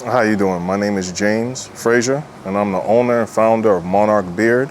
How you doing? My name is James Frazier, and I'm the owner and founder of Monarch Beard.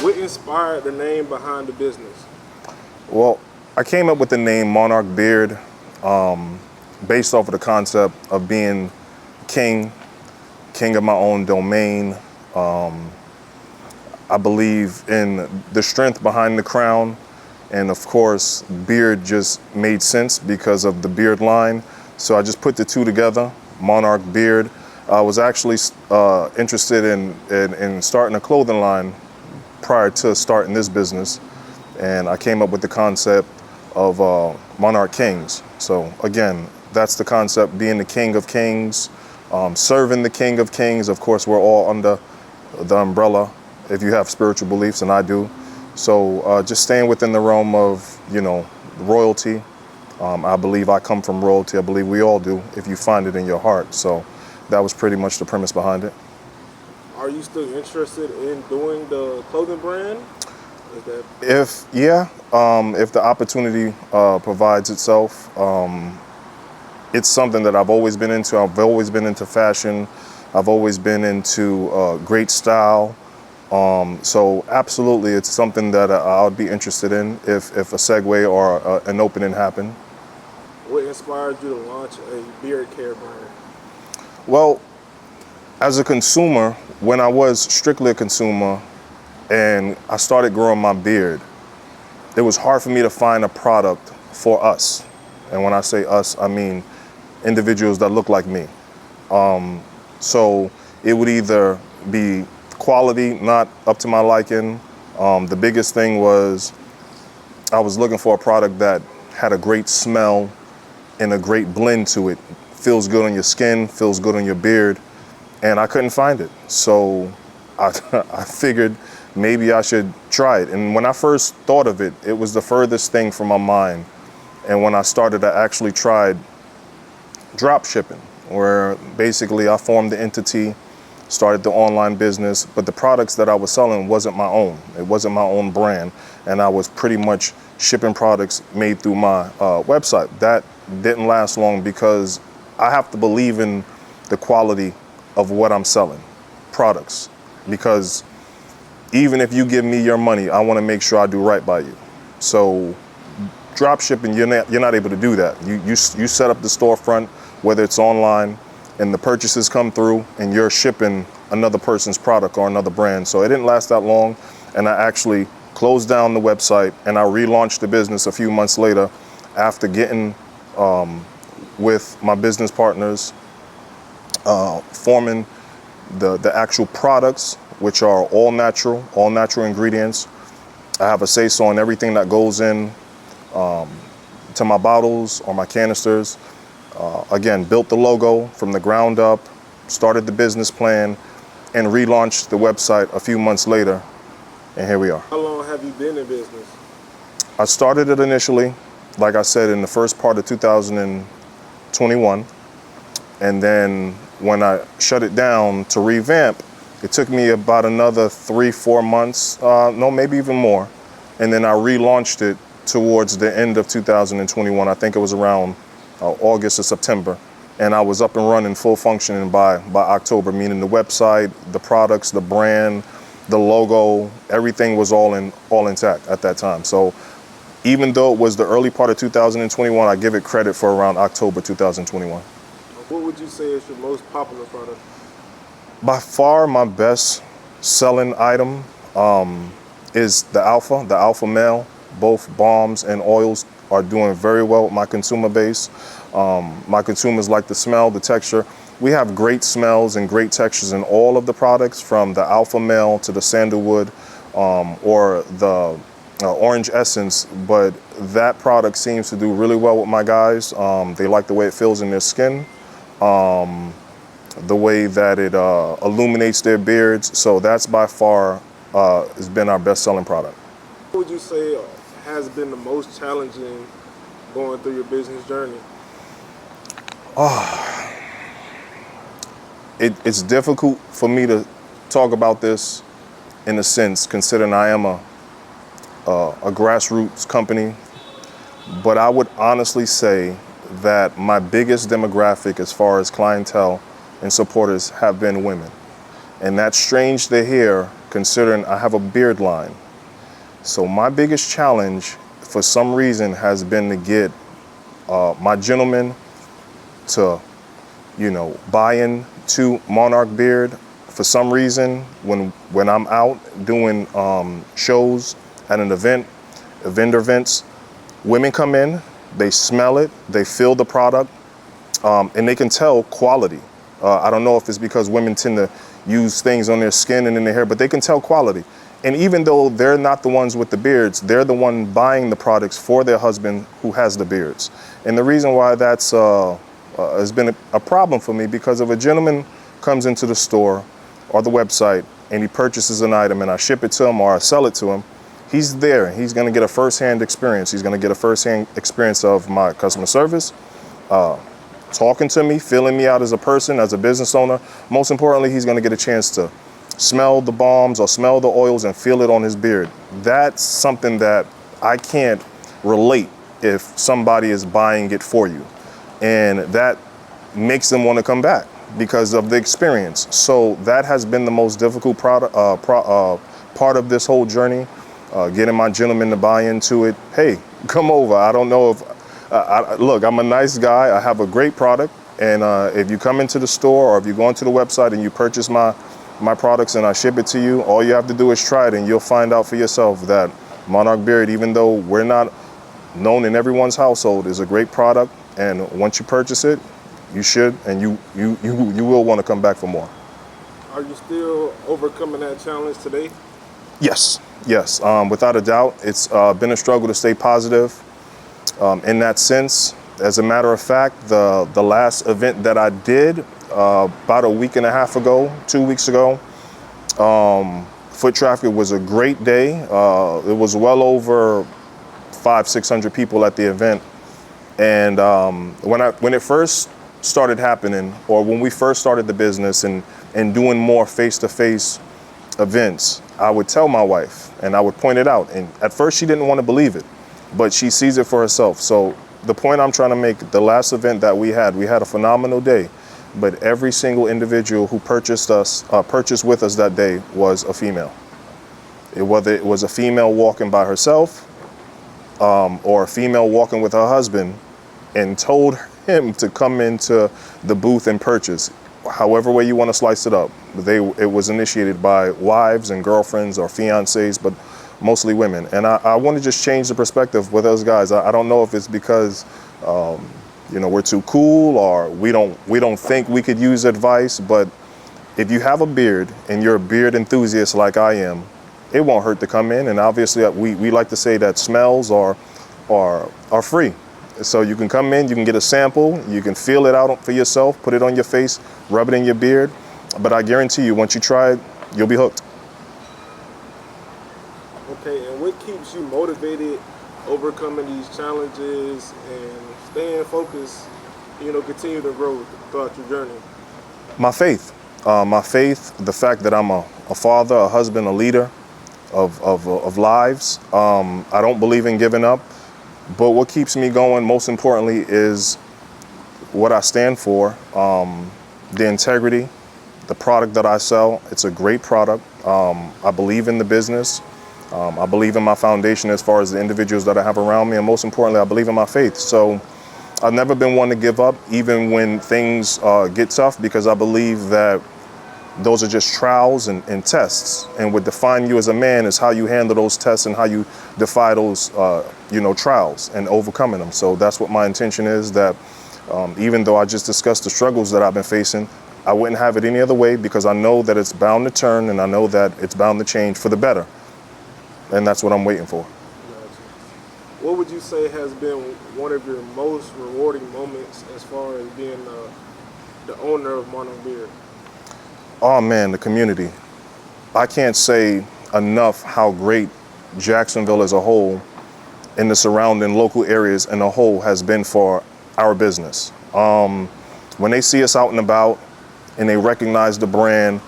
What inspired the name behind the business? Well, I came up with the name Monarch Beard based off of the concept of being king of my own domain. I believe in the strength behind the crown, and of course, beard just made sense because of the beard line. So I just put the two together, Monarch Beard. I was actually interested in starting a clothing line prior to starting this business, and I came up with the concept of Monarch Kings. So again, that's the concept, being the king of kings, serving the king of kings. Of course, we're all under the umbrella if you have spiritual beliefs, and I do. So just staying within the realm of, royalty. I believe I come from royalty. I believe we all do if you find it in your heart. So that was pretty much the premise behind it. Are you still interested in doing the clothing brand? If the opportunity provides itself, it's something that I've always been into. I've always been into fashion. I've always been into great style. So absolutely, it's something that I would be interested in if a segue or an opening happened. What inspired you to launch a beard care brand? Well, as a consumer, when I was strictly a consumer and I started growing my beard, it was hard for me to find a product for us. And when I say us, I mean individuals that look like me. So it would either be quality not up to my liking. The biggest thing was I was looking for a product that had a great smell and a great blend to it. Feels good on your skin, feels good on your beard, and I couldn't find it. So I figured maybe I should try it. And when I first thought of it, it was the furthest thing from my mind. And when I started, I actually tried drop shipping, where basically I formed the entity, started the online business, but the products that I was selling wasn't my own. It wasn't my own brand, and I was pretty much shipping products made through my website. That didn't last long because I have to believe in the quality of what I'm selling, products, because even if you give me your money, I want to make sure I do right by you. So drop shipping, you're not able to do that. You set up the storefront, whether it's online, and the purchases come through and you're shipping another person's product or another brand. So it didn't last that long, and I actually closed down the website and I relaunched the business a few months later after getting with my business partners, forming the actual products, which are all natural ingredients. I have a say-so on everything that goes in to my bottles or my canisters. Again, built the logo from the ground up, started the business plan, and relaunched the website a few months later, and here we are. How long have you been in business? I started it initially, like I said, in the first part of 2021, and then when I shut it down to revamp, it took me about another 3-4 months, no, maybe even more, and then I relaunched it towards the end of 2021. I think it was around August or September, and I was up and running, full functioning by October, meaning the website, the products, the brand, the logo, everything was all intact at that time. So even though it was the early part of 2021, I give it credit for around October 2021. What would you say is your most popular product? By far, my best selling item is the Alpha Male. Both balms and oils are doing very well with my consumer base. My consumers like the smell, the texture. We have great smells and great textures in all of the products, from the Alpha Male to the sandalwood or the orange essence, but that product seems to do really well with my guys. They like the way it feels in their skin, the way that it illuminates their beards. So that's by far has been our best selling product. What would you say has been the most challenging going through your business journey? It's difficult for me to talk about this in a sense, considering I am a grassroots company, but I would honestly say that my biggest demographic as far as clientele and supporters have been women. And that's strange to hear considering I have a beard line. So my biggest challenge for some reason has been to get my gentlemen to, buy into Monarch Beard. For some reason, when I'm out doing shows at an event, vendor events, women come in, they smell it, they feel the product, and they can tell quality. I don't know if it's because women tend to use things on their skin and in their hair, but they can tell quality. And even though they're not the ones with the beards, they're the one buying the products for their husband who has the beards. And the reason why that's has been a problem for me, because if a gentleman comes into the store or the website and he purchases an item and I ship it to him or I sell it to him, he's there. He's going to get a first-hand experience. He's going to get a first-hand experience of my customer service, talking to me, feeling me out as a person, as a business owner. Most importantly, he's going to get a chance to smell the balms or smell the oils and feel it on his beard. That's something that I can't relate if somebody is buying it for you. And that makes them want to come back because of the experience. So that has been the most difficult part of this whole journey, getting my gentlemen to buy into it. Hey, come over. I don't know if, look, I'm a nice guy. I have a great product. And if you come into the store or if you go onto the website and you purchase my products and I ship it to you, all you have to do is try it and you'll find out for yourself that Monarch Beard, even though we're not known in everyone's household, is a great product. And once you purchase it, you should, and you will want to come back for more. Are you still overcoming that challenge today? Yes. Without a doubt, it's been a struggle to stay positive in that sense. As a matter of fact, the last event that I did about a week and a half ago, 2 weeks ago, foot traffic was a great day. It was well over 500-600 people at the event. And when it first started happening, or when we first started the business and doing more face-to-face events, I would tell my wife and I would point it out. And at first she didn't want to believe it, but she sees it for herself. So the point I'm trying to make, the last event that we had a phenomenal day, but every single individual who purchased with us that day was a female. Whether it was a female walking by herself or a female walking with her husband, and told him to come into the booth and purchase. However way you want to slice it up. It was initiated by wives and girlfriends or fiancés, but mostly women. And I want to just change the perspective with those guys. I don't know if it's because we're too cool or we don't think we could use advice, but if you have a beard and you're a beard enthusiast like I am, it won't hurt to come in. And obviously we like to say that smells are free. So you can come in, you can get a sample, you can feel it out for yourself, put it on your face, rub it in your beard. But I guarantee you, once you try it, you'll be hooked. Okay, and what keeps you motivated, overcoming these challenges and staying focused, continue to grow throughout your journey? My faith, the fact that I'm a father, a husband, a leader of lives. I don't believe in giving up. But what keeps me going, most importantly, is what I stand for, the integrity, the product that I sell. It's a great product. I believe in the business. I believe in my foundation as far as the individuals that I have around me. And most importantly, I believe in my faith. So I've never been one to give up, even when things get tough, because I believe that those are just trials and tests. And what defines you as a man is how you handle those tests and how you defy those, trials and overcoming them. So that's what my intention is, that even though I just discussed the struggles that I've been facing, I wouldn't have it any other way, because I know that it's bound to turn and I know that it's bound to change for the better. And that's what I'm waiting for. What would you say has been one of your most rewarding moments as far as being the owner of Monarch Beard? Oh man, the community. I can't say enough how great Jacksonville as a whole and the surrounding local areas in a whole has been for our business. When they see us out and about and they recognize the brand,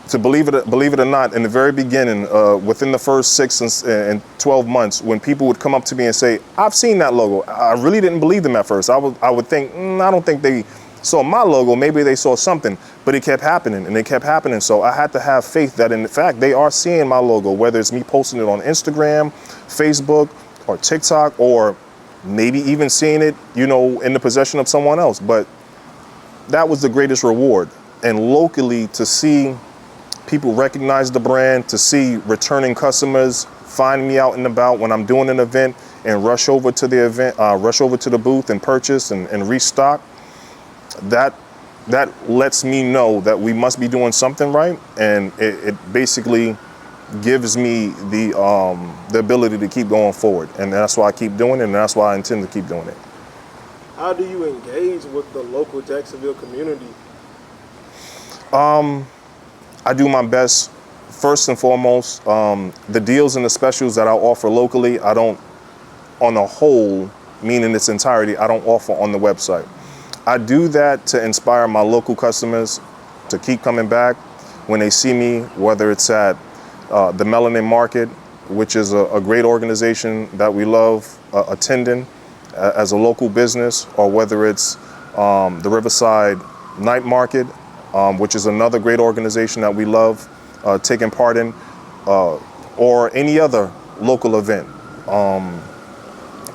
to believe it or not, in the very beginning, within the first 6 and 12 months, when people would come up to me and say, "I've seen that logo," I really didn't believe them at first. I would think, I don't think saw my logo, maybe they saw something, but it kept happening and it kept happening. So I had to have faith that in fact they are seeing my logo, whether it's me posting it on Instagram, Facebook, or TikTok, or maybe even seeing it, in the possession of someone else. But that was the greatest reward. And locally, to see people recognize the brand, to see returning customers find me out and about when I'm doing an event and rush over to the event, rush over to the booth and purchase and restock, that lets me know that we must be doing something right. And it basically gives me the ability to keep going forward. And that's why I keep doing it, and that's why I intend to keep doing it. How do you engage with the local Jacksonville community? I do my best. First and foremost, the deals and the specials that I offer locally, I don't, on the whole, meaning its entirety, I don't offer on the website. I do that to inspire my local customers to keep coming back when they see me, whether it's at the Melanin Market, which is a great organization that we love attending as a local business, or whether it's the Riverside Night Market, which is another great organization that we love taking part in, or any other local event.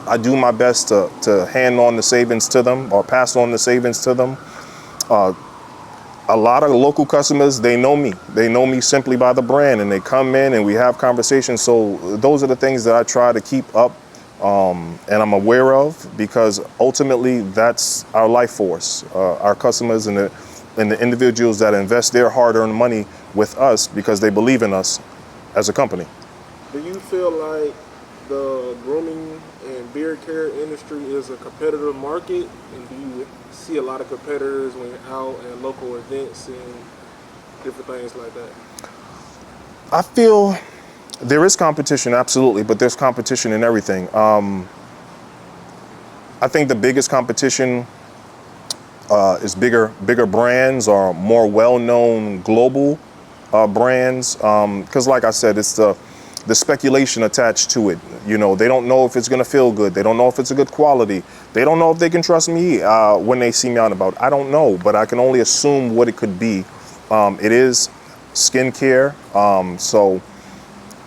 I do my best to hand on the savings to them or pass on the savings to them. A lot of local customers, they know me. They know me simply by the brand, and they come in and we have conversations. So those are the things that I try to keep up and I'm aware of, because ultimately that's our life force, our customers and the individuals that invest their hard-earned money with us because they believe in us as a company. Do you feel like the grooming and beard care industry is a competitive market, and do you see a lot of competitors when you're out at local events and different things like that? I feel there is competition, absolutely, but there's competition in everything. I think the biggest competition is bigger brands or more well-known global brands, because like I said, it's the speculation attached to it. They don't know if it's going to feel good. They don't know if it's a good quality. They don't know if they can trust me when they see me out and about. I don't know, but I can only assume what it could be. It is skincare. So,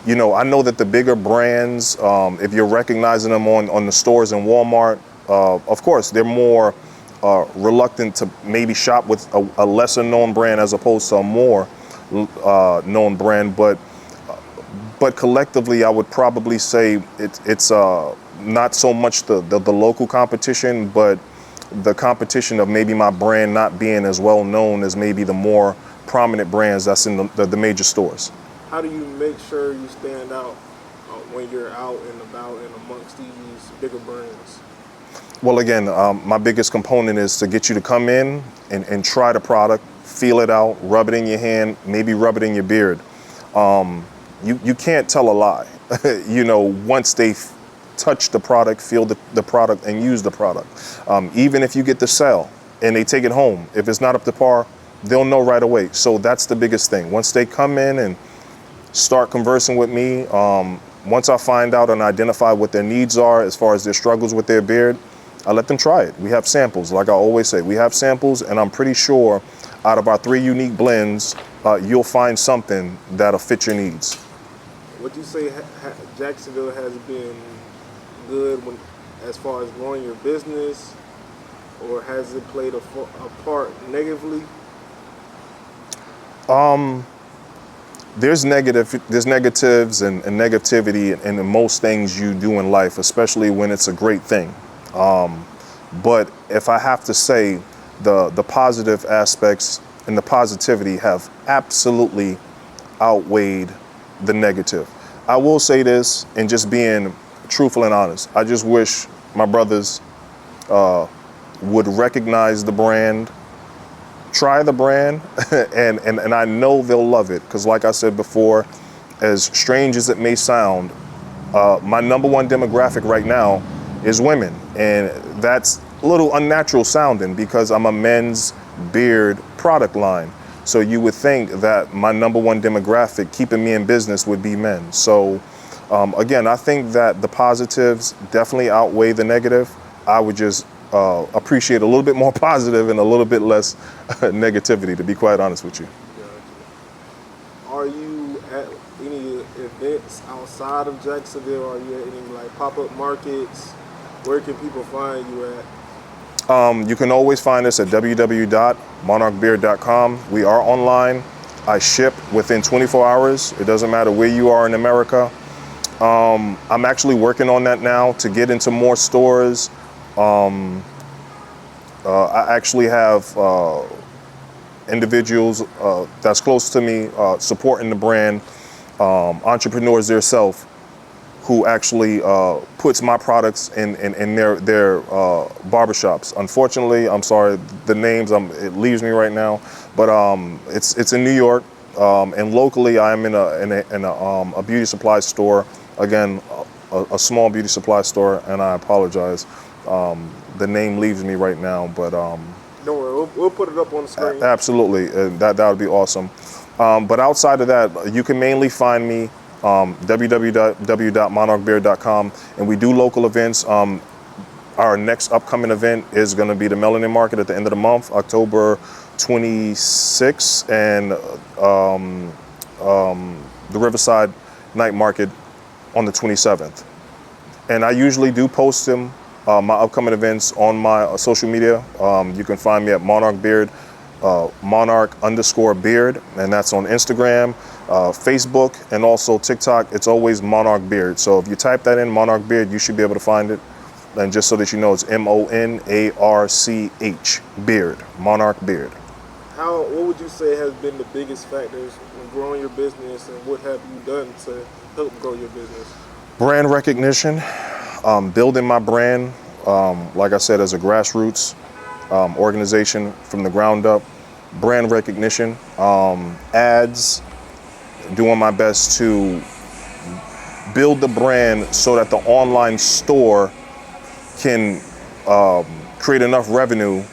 I know that the bigger brands, if you're recognizing them on the stores in Walmart, of course, they're more reluctant to maybe shop with a lesser known brand as opposed to a more known brand. But collectively, I would probably say it's not so much the local competition, but the competition of maybe my brand not being as well known as maybe the more prominent brands that's in the major stores. How do you make sure you stand out when you're out and about and amongst these bigger brands? Well, again, my biggest component is to get you to come in and try the product, feel it out, rub it in your hand, maybe rub it in your beard. You can't tell a lie, once they touch the product, feel the product, and use the product. Even if you get the sale and they take it home, if it's not up to par, they'll know right away. So that's the biggest thing. Once they come in and start conversing with me, once I find out and identify what their needs are as far as their struggles with their beard, I let them try it. We have samples. Like I always say, we have samples, and I'm pretty sure out of our 3 unique blends, you'll find something that'll fit your needs. Would you say Jacksonville has been good as far as growing your business, or has it played a part negatively? There's negatives and negativity in most things you do in life, especially when it's a great thing. But if I have to say, the positive aspects and the positivity have absolutely outweighed the negative. I will say this, and just being truthful and honest, I just wish my brothers would recognize the brand, try the brand, and I know they'll love it. Because like I said before, as strange as it may sound, my number 1 demographic right now is women. And that's a little unnatural sounding because I'm a men's beard product line. So you would think that my number 1 demographic keeping me in business would be men. So again, I think that the positives definitely outweigh the negative. I would just appreciate a little bit more positive and a little bit less negativity, to be quite honest with you. Gotcha. Are you at any events outside of Jacksonville? Are you at any like pop-up markets? Where can people find you at? You can always find us at www.monarchbeard.com. We are online. I ship within 24 hours. It doesn't matter where you are in America. I'm actually working on that now to get into more stores. I actually have individuals that's close to me supporting the brand, entrepreneurs themselves, who actually puts my products in their barbershops. Unfortunately, I'm sorry, the names, it leaves me right now, but it's in New York, and locally I am in a beauty supply store. Again, a small beauty supply store, and I apologize. The name leaves me right now, but Don't worry, we'll put it up on the screen. absolutely, that would be awesome. But outside of that, you can mainly find me www.monarchbeard.com, and we do local events. Our next upcoming event is going to be the Melanin Market at the end of the month, October 26th, and the Riverside Night Market on the 27th. And I usually do post them, my upcoming events, on my social media. You can find me at Monarch Beard, Monarch_Beard, and that's on Instagram, Facebook, and also TikTok. It's always Monarch Beard. So if you type that in, Monarch Beard, you should be able to find it. And just so that you know, it's MONARCH Beard, Monarch Beard. What would you say has been the biggest factors in growing your business, and what have you done to help grow your business? Brand recognition, building my brand, like I said, as a grassroots organization from the ground up. Brand recognition, ads, doing my best to build the brand so that the online store can create enough revenue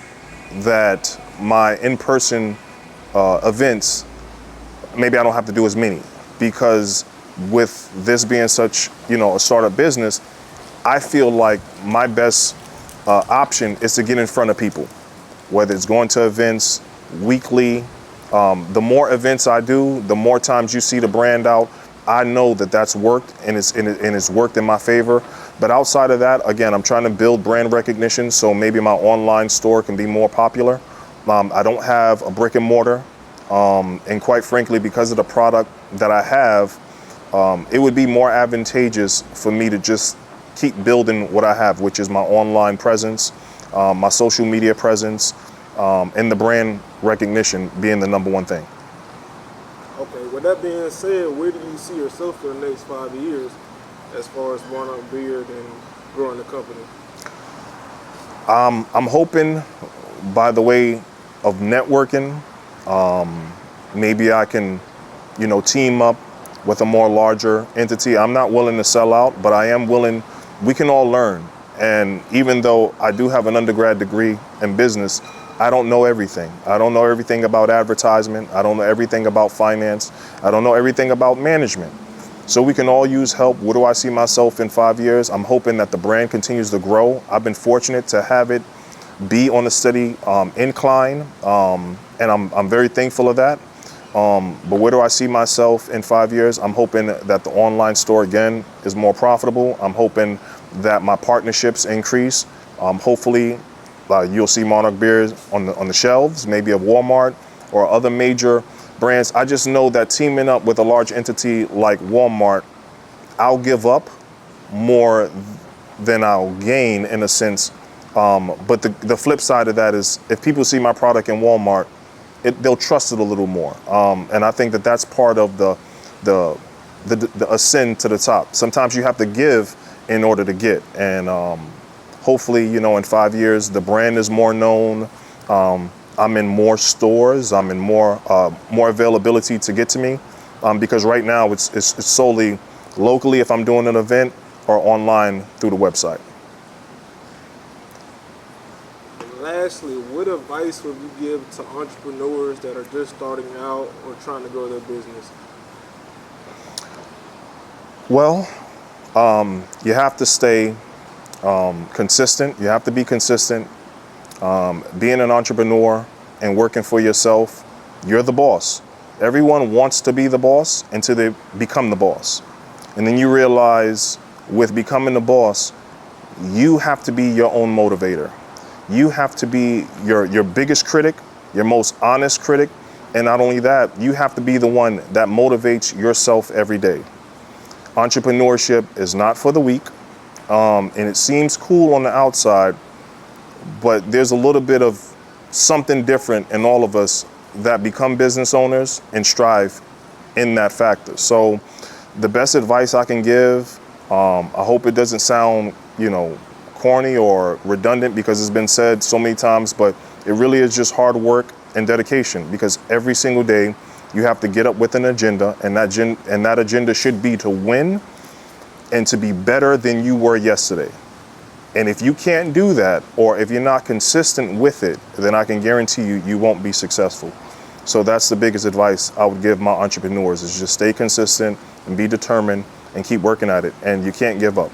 that my in-person events, maybe I don't have to do as many, because with this being such, a startup business, I feel like my best option is to get in front of people, whether it's going to events weekly. The more events I do, the more times you see the brand out, I know that that's worked, and it's worked in my favor. But outside of that, again, I'm trying to build brand recognition so maybe my online store can be more popular. I don't have a brick and mortar, and quite frankly, because of the product that I have, it would be more advantageous for me to just keep building what I have, which is my online presence, my social media presence, and the brand recognition being the number one thing. Okay, with that being said, where do you see yourself for the next 5 years as far as Monarch Beard and growing the company? I'm hoping, by the way of networking, maybe I can, team up with a more larger entity. I'm not willing to sell out, but I am willing. We can all learn. And even though I do have an undergrad degree in business, I don't know everything. I don't know everything about advertisement. I don't know everything about finance. I don't know everything about management. So we can all use help. Where do I see myself in 5 years? I'm hoping that the brand continues to grow. I've been fortunate to have it be on a steady incline, and I'm very thankful of that. But where do I see myself in 5 years? I'm hoping that the online store, again, is more profitable. I'm hoping that my partnerships increase. Hopefully, you'll see Monarch Beard on the shelves, maybe of Walmart or other major brands. I just know that teaming up with a large entity like Walmart, I'll give up more than I'll gain, in a sense. But the flip side of that is, if people see my product in Walmart, they'll trust it a little more. And I think that that's part of the ascend to the top. Sometimes you have to give in order to get. And hopefully, in 5 years, the brand is more known. I'm in more stores. I'm in more availability to get to me. Because right now it's solely locally if I'm doing an event, or online through the website. Lastly, what advice would you give to entrepreneurs that are just starting out or trying to grow their business? Well, you have to stay Consistent. You have to be consistent. Being an entrepreneur and working for yourself, you're the boss. Everyone wants to be the boss until they become the boss. And then you realize with becoming the boss, you have to be your own motivator. You have to be your biggest critic, your most honest critic. And not only that, you have to be the one that motivates yourself every day. Entrepreneurship is not for the weak. And it seems cool on the outside, but there's a little bit of something different in all of us that become business owners and strive in that factor. So the best advice I can give, I hope it doesn't sound, corny or redundant because it's been said so many times, but it really is just hard work and dedication, because every single day you have to get up with an agenda, and that agenda should be to win and to be better than you were yesterday. And if you can't do that, or if you're not consistent with it, then I can guarantee you won't be successful. So that's the biggest advice I would give my entrepreneurs, is just stay consistent and be determined and keep working at it. And you can't give up.